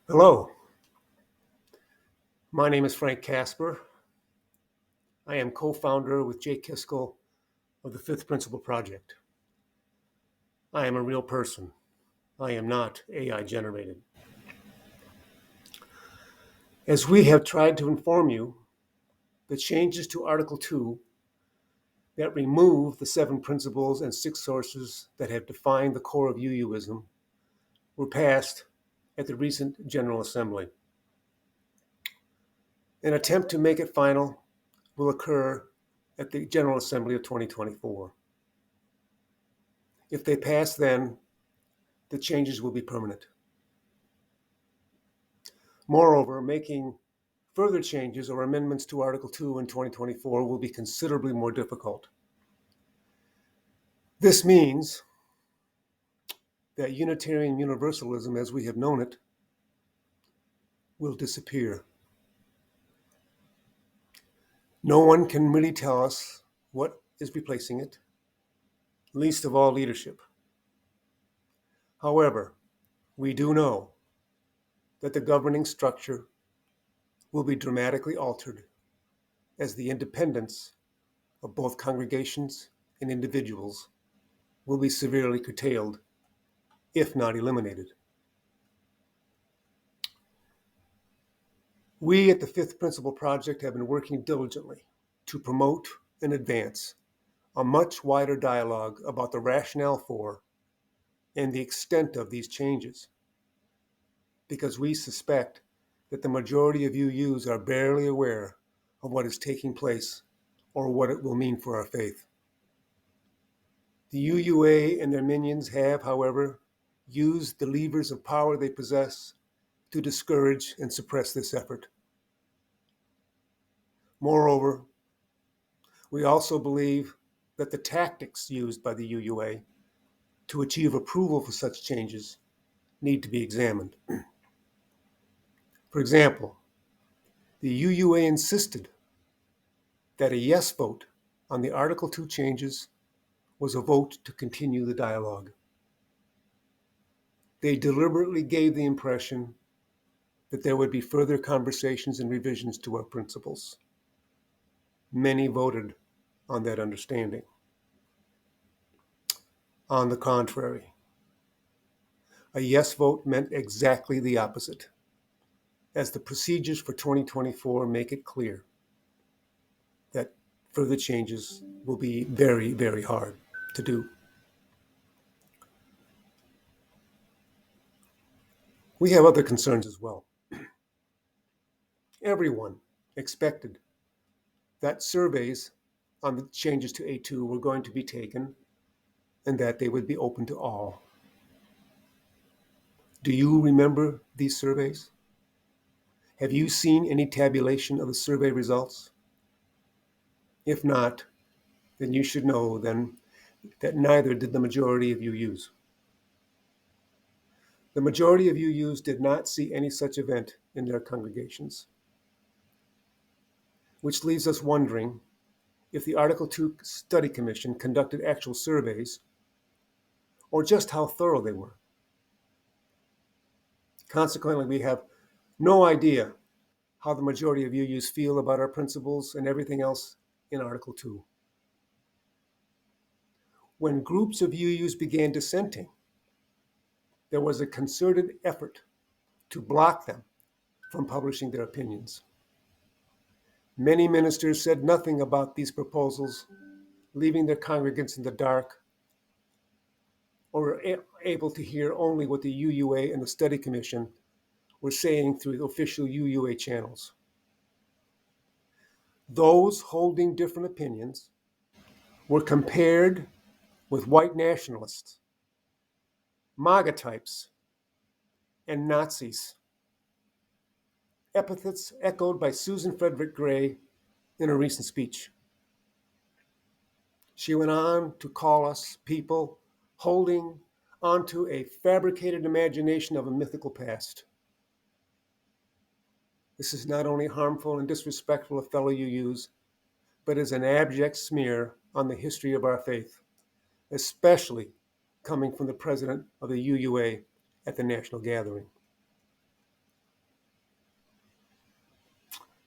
Hello, my name is Frank Casper. I am co-founder with Jay Kiskell of the Fifth Principle Project. I am a real person. I am not AI generated. As we have tried to inform you, the changes to Article 2 that remove the 7 principles and 6 sources that have defined the core of UUism were passed at the recent General Assembly. An attempt to make it final will occur at the General Assembly of 2024. If they pass then, the changes will be permanent. Moreover, making further changes or amendments to Article 2 in 2024 will be considerably more difficult. This means that Unitarian Universalism, as we have known it, will disappear. No one can really tell us what is replacing it, least of all leadership. However, we do know that the governing structure will be dramatically altered as the independence of both congregations and individuals will be severely curtailed, if not eliminated. We at the Fifth Principle Project have been working diligently to promote and advance a much wider dialogue about the rationale for and the extent of these changes, because we suspect that the majority of UUs are barely aware of what is taking place or what it will mean for our faith. The UUA and their minions have, however, used the levers of power they possess to discourage and suppress this effort. Moreover, we also believe that the tactics used by the UUA to achieve approval for such changes need to be examined. For example, the UUA insisted that a yes vote on the Article 2 changes was a vote to continue the dialogue. They deliberately gave the impression that there would be further conversations and revisions to our principles. Many voted on that understanding. On the contrary, a yes vote meant exactly the opposite, as the procedures for 2024 make it clear that further changes will be very, very hard to do. We have other concerns as well. Everyone expected that surveys on the changes to A2 were going to be taken and that they would be open to all. Do you remember these surveys? Have you seen any tabulation of the survey results? If not, then you should know then that neither did the majority of UUs. The majority of UUs did not see any such event in their congregations, which leaves us wondering if the Article 2 Study Commission conducted actual surveys or just how thorough they were. Consequently, we have no idea how the majority of UUs feel about our principles and everything else in Article 2. When groups of UUs began dissenting, there was a concerted effort to block them from publishing their opinions. Many ministers said nothing about these proposals, leaving their congregants in the dark, or were able to hear only what the UUA and the Study Commission were saying through the official UUA channels. Those holding different opinions were compared with white nationalists, MAGA types, and Nazis, epithets echoed by Susan Frederick Gray in a recent speech. She went on to call us people holding onto a fabricated imagination of a mythical past. This is not only harmful and disrespectful of fellow UUs, but is an abject smear on the history of our faith, especially coming from the president of the UUA at the national gathering.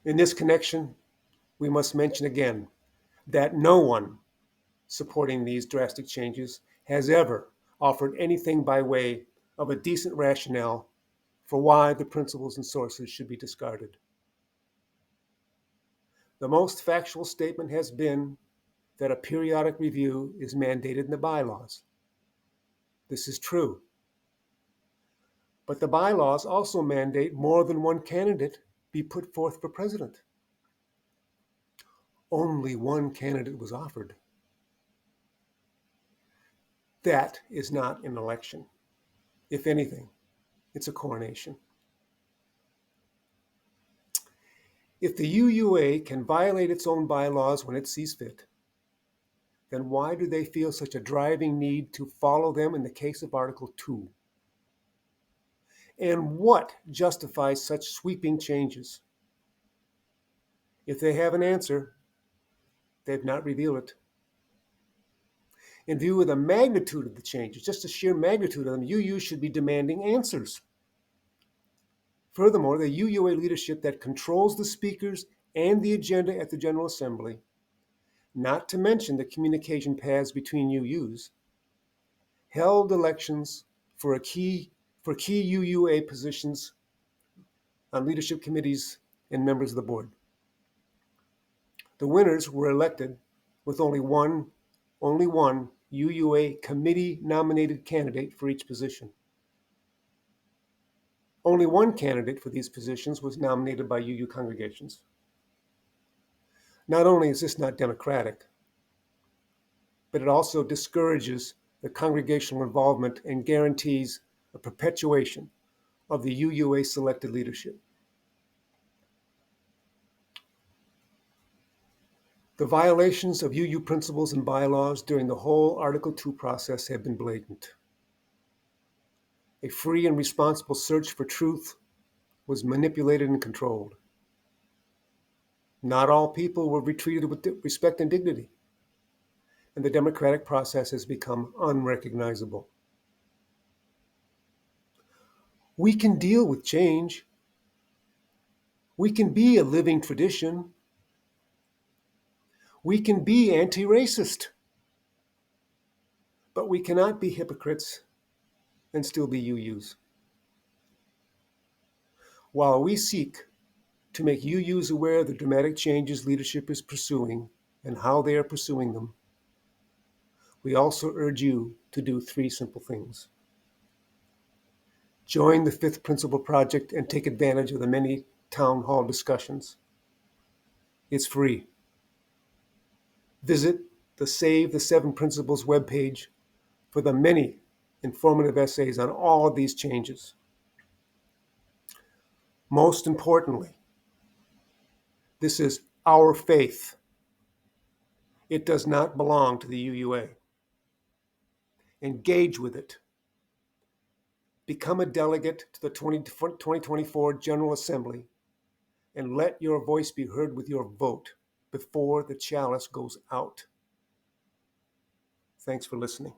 In this connection, we must mention again that no one supporting these drastic changes has ever offered anything by way of a decent rationale for why the principles and sources should be discarded. The most factual statement has been that a periodic review is mandated in the bylaws. This is true. But the bylaws also mandate more than one candidate be put forth for president. Only one candidate was offered. That is not an election. If anything, it's a coronation. If the UUA can violate its own bylaws when it sees fit, then why do they feel such a driving need to follow them in the case of Article 2? And what justifies such sweeping changes? If they have an answer, they've not revealed it. In view of the magnitude of the changes, just the sheer magnitude of them, UU should be demanding answers. Furthermore, the UUA leadership that controls the speakers and the agenda at the General Assembly, not to mention the communication paths between UUs, held elections for key UUA positions on leadership committees and members of the board. The winners were elected with only one UUA committee-nominated candidate for each position. Only one candidate for these positions was nominated by UU congregations. Not only is this not democratic, but it also discourages the congregational involvement and guarantees a perpetuation of the UUA selected leadership. The violations of UU principles and bylaws during the whole Article 2 process have been blatant. A free and responsible search for truth was manipulated and controlled. Not all people were treated with respect and dignity, and the democratic process has become unrecognizable. We can deal with change. We can be a living tradition. We can be anti-racist, but we cannot be hypocrites and still be UUs. While we seek to make UUs aware of the dramatic changes leadership is pursuing and how they are pursuing them, we also urge you to do 3 simple things. Join the Fifth Principle Project and take advantage of the many town hall discussions. It's free. Visit the Save the 7 Principles webpage for the many informative essays on all of these changes. Most importantly, this is our faith. It does not belong to the UUA. Engage with it. Become a delegate to the 2024 General Assembly and let your voice be heard with your vote before the chalice goes out. Thanks for listening.